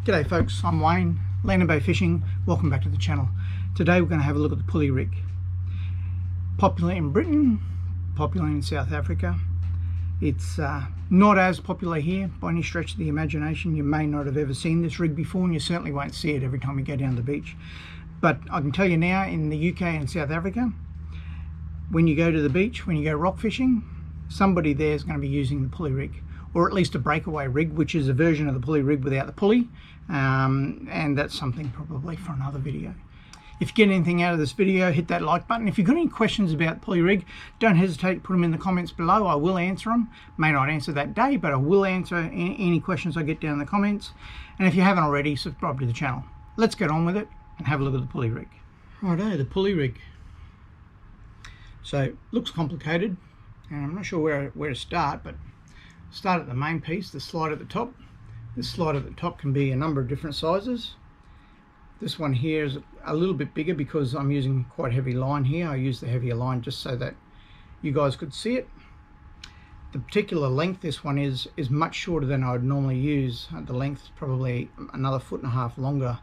G'day folks, I'm Wayne, Land and Bay Fishing. Welcome back to the channel. Today we're going to have a look at the Pulley Rig. Popular in Britain, popular in South Africa. It's not as popular here by any stretch of the imagination. You may not have ever seen this rig before, and you certainly won't see it every time you go down the beach. But I can tell you now, in the UK and South Africa, when you go to the beach, when you go rock fishing, somebody there is going to be using the Pulley Rig, or at least a breakaway rig, which is a version of the Pulley Rig without the pulley, and that's something probably for another video. If you get anything out of this video, hit that like button. If you've got any questions about Pulley Rig, don't hesitate to put them in the comments below. I will answer them. May not answer that day, but I will answer any questions I get down in the comments. And if you haven't already, subscribe to the channel. Let's get on with it and have a look at the Pulley Rig. Righto, the Pulley Rig. So, looks complicated, and I'm not sure where to start, but start at the main piece, the slide at the top. This slide at the top can be a number of different sizes. This one here is a little bit bigger because I'm using quite heavy line here. I used the heavier line just so that you guys could see it. The particular length this one is much shorter than I would normally use. The length is probably another 1.5 feet longer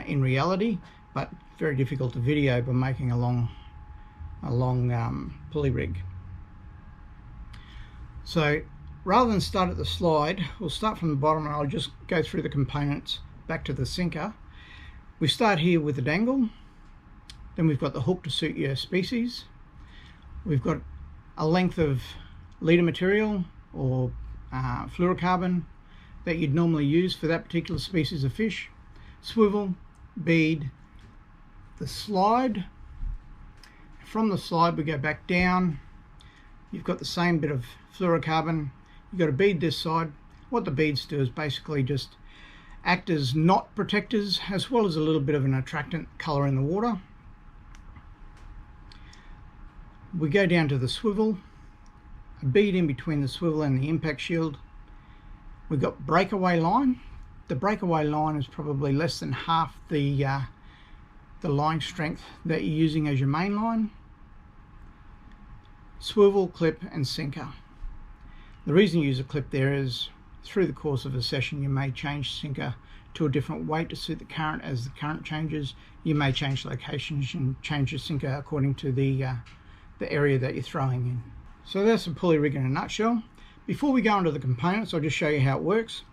in reality, but very difficult to video by making a long pulley rig. So rather than start at the slide, we'll start from the bottom, and I'll just go through the components back to the sinker. We start here with the dangle, then we've got the hook to suit your species. We've got a length of leader material or fluorocarbon that you'd normally use for that particular species of fish. Swivel, bead, the slide. From the slide we go back down. You've got the same bit of fluorocarbon. You've got a bead this side. What the beads do is basically just act as knot protectors, as well as a little bit of an attractant colour in the water. We go down to the swivel, a bead in between the swivel and the impact shield. We've got breakaway line. The breakaway line is probably less than half the line strength that you're using as your main line. Swivel, clip and sinker. The reason you use a clip there is through the course of a session you may change sinker to a different weight to suit the current. As the current changes, you may change locations and change your sinker according to the area that you're throwing in. So that's a Pulley Rig in a nutshell. Before we go into the components, I'll just show you how it works.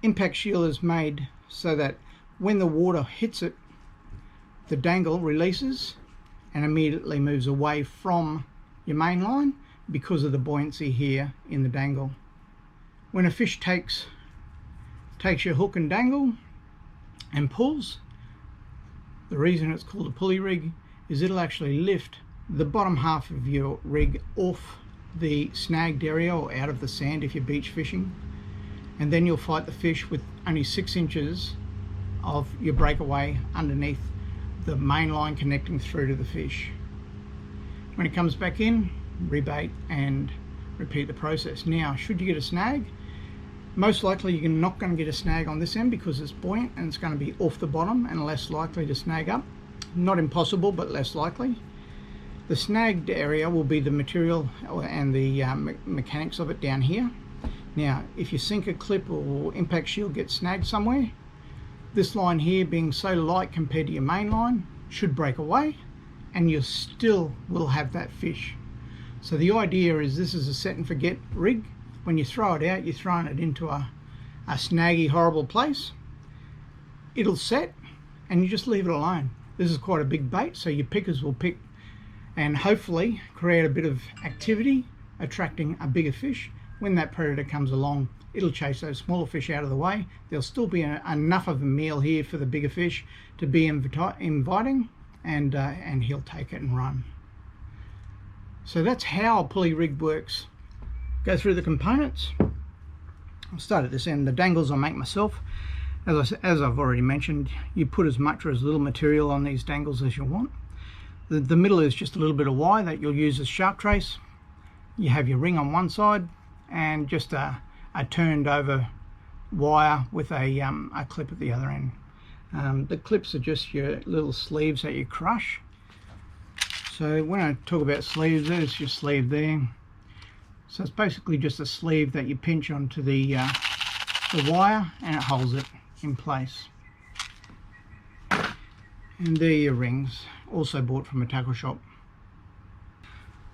Impact shield is made so that when the water hits it, the dangle releases and immediately moves away from your main line because of the buoyancy here in the dangle. When a fish takes your hook and dangle and pulls, the reason it's called a Pulley Rig is it'll actually lift the bottom half of your rig off the snagged area or out of the sand if you're beach fishing, and then you'll fight the fish with only 6 inches of your breakaway underneath the main line connecting through to the fish. When it comes back in, rebait and repeat the process. Now, should you get a snag, most likely you're not going to get a snag on this end because it's buoyant and it's going to be off the bottom and less likely to snag up. Not impossible, but less likely. The snagged area will be the material and the mechanics of it down here. Now, if your sinker, clip or impact shield gets snagged somewhere, this line here, being so light compared to your main line, should break away and you still will have that fish. So the idea is this is a set and forget rig. When you throw it out, you're throwing it into a snaggy, horrible place. It'll set and you just leave it alone. This is quite a big bait, so your pickers will pick and hopefully create a bit of activity, attracting a bigger fish. When that predator comes along, it'll chase those smaller fish out of the way. There'll still be enough of a meal here for the bigger fish to be inviting, and he'll take it and run. So that's how a Pulley Rig works. Go through the components. I'll start at this end. The dangles I make myself. As I've already mentioned, you put as much or as little material on these dangles as you want. The middle is just a little bit of wire that you'll use as shark trace. You have your ring on one side and just a turned over wire with a clip at the other end. The clips are just your little sleeves that you crush. So when I talk about sleeves, there's your sleeve there. So it's basically just a sleeve that you pinch onto the wire and it holds it. in place. And there are your rings, also bought from a tackle shop.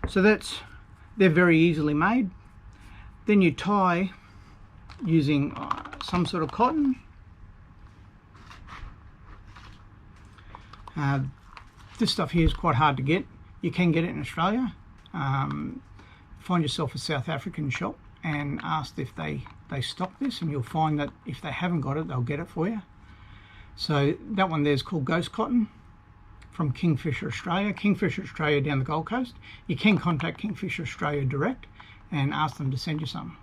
So they're very easily made. Then you tie using some sort of cotton. This stuff here is quite hard to get. You can get it in Australia. Find yourself a South African shop and ask if they stock this, and you'll find that if they haven't got it, they'll get it for you. So that one there is called Ghost Cotton from Kingfisher Australia. Kingfisher Australia down the Gold Coast. You can contact Kingfisher Australia direct and ask them to send you some.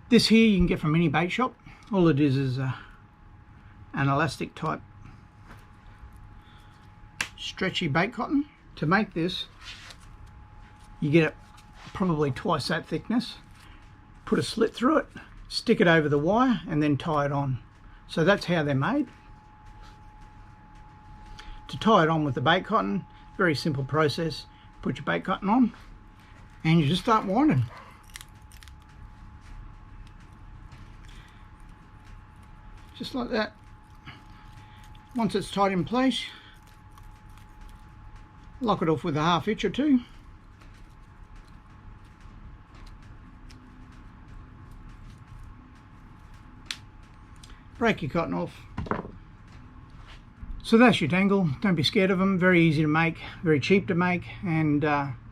This here you can get from any bait shop. All it is an elastic type stretchy bait cotton. To make this, you get it probably twice that thickness, put a slit through it, stick it over the wire and then tie it on. So that's how they're made. To tie it on with the bait cotton, very simple process. Put your bait cotton on and you just start winding. Just like that. Once it's tied in place, lock it off with a half hitch or two. Break your cotton off. So that's your dangle. Don't be scared of them. Very easy to make, very cheap to make, and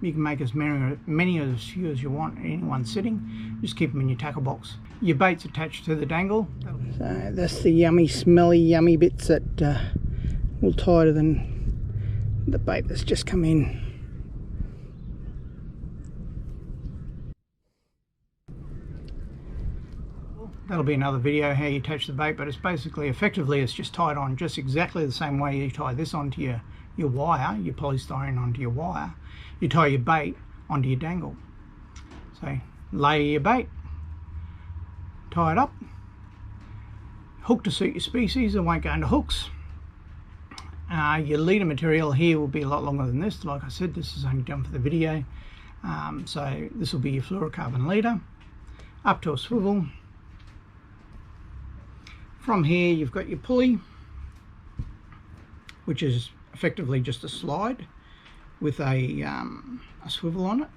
you can make as many as you want in any one sitting. Just keep them in your tackle box. Your bait's attached to the dangle. So that's the yummy, smelly, yummy bits that will tie to the bait that's just come in. That'll be another video how you attach the bait, but it's basically, effectively, it's just tied on just exactly the same way you tie this onto your wire, your polystyrene onto your wire. You tie your bait onto your dangle. So layer your bait, tie it up, hook to suit your species. It won't go into hooks. Your leader material here will be a lot longer than this. Like I said, this is only done for the video. So this will be your fluorocarbon leader, up to a swivel. From here you've got your pulley, which is effectively just a slide with a swivel on it.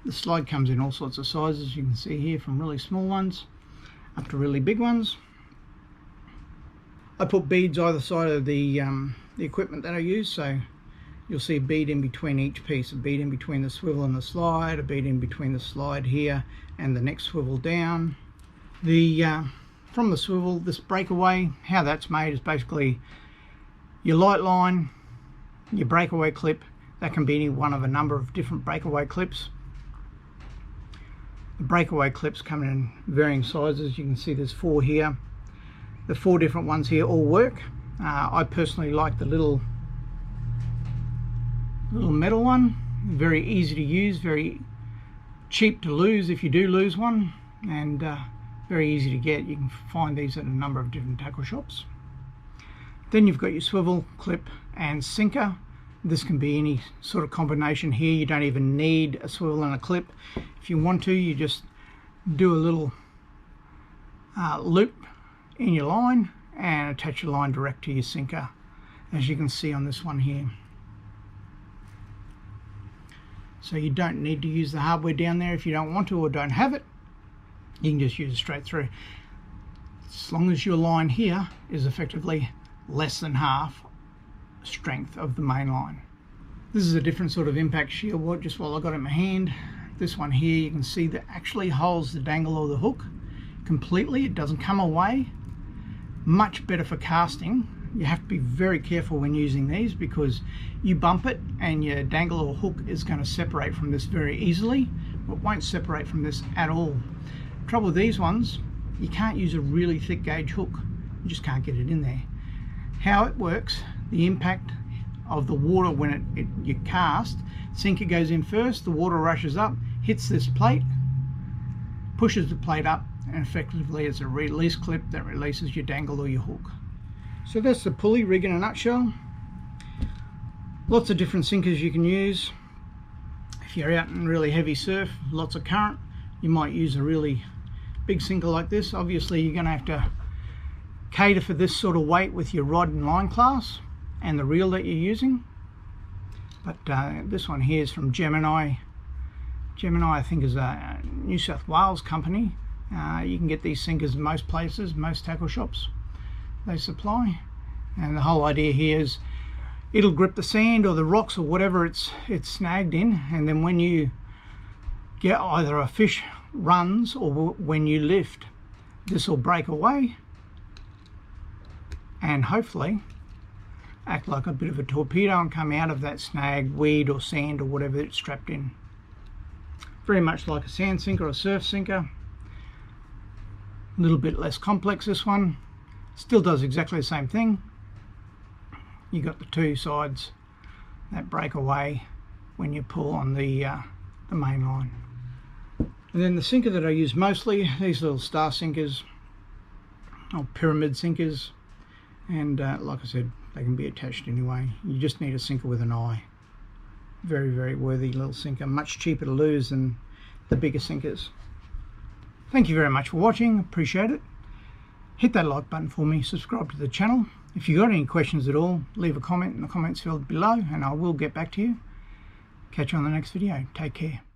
The slide comes in all sorts of sizes, you can see here, from really small ones up to really big ones. I put beads either side of the equipment that I use, so you'll see a bead in between each piece, a bead in between the swivel and the slide, a bead in between the slide here and the next swivel down. From the swivel, this breakaway, how that's made is basically your light line, your breakaway clip. That can be any one of a number of different breakaway clips. The breakaway clips come in varying sizes. You can see there's 4 here. The 4 different ones here all work. I personally like the little metal one. Very easy to use, very cheap to lose if you do lose one, and very easy to get. You can find these at a number of different tackle shops. Then you've got your swivel, clip and sinker. This can be any sort of combination here. You don't even need a swivel and a clip. If you want to, you just do a little loop in your line and attach your line direct to your sinker, as you can see on this one here. So you don't need to use the hardware down there if you don't want to or don't have it. You can just use it straight through. As long as your line here is effectively less than half strength of the main line. This is a different sort of impact shield just while I got it in my hand. This one here, you can see that actually holds the dangle or the hook completely. It doesn't come away. Much better for casting. You have to be very careful when using these, because you bump it and your dangle or hook is going to separate from this very easily, but won't separate from this at all. The trouble with these ones, you can't use a really thick gauge hook. You just can't get it in there. How it works, the impact of the water when you cast, sinker goes in first, the water rushes up, hits this plate, pushes the plate up, and effectively it's a release clip that releases your dangle or your hook. So that's the pulley rig in a nutshell. Lots of different sinkers you can use. If you're out in really heavy surf, lots of current, you might use a really big sinker like this. Obviously you're going to have to cater for this sort of weight with your rod and line class and the reel that you're using. But this one here is from Gemini. Gemini, I think, is a New South Wales company. You can get these sinkers in most places, most tackle shops they supply. And the whole idea here is it'll grip the sand or the rocks or whatever it's snagged in, and then when you get either a fish runs or when you lift, this will break away and hopefully act like a bit of a torpedo and come out of that snag, weed or sand or whatever it's trapped in. Very much like a sand sinker or surf sinker. A little bit less complex, this one. Still does exactly the same thing. You got the two sides that break away when you pull on the main line. And then the sinker that I use mostly, these little star sinkers or pyramid sinkers, and like I said, they can be attached anyway. You just need a sinker with an eye. Very, very worthy little sinker, much cheaper to lose than the bigger sinkers. Thank you very much for watching, appreciate it. Hit that like button for me, subscribe to the channel. If you've got any questions at all, leave a comment in the comments field below and I will get back to you. Catch you on the next video. Take care.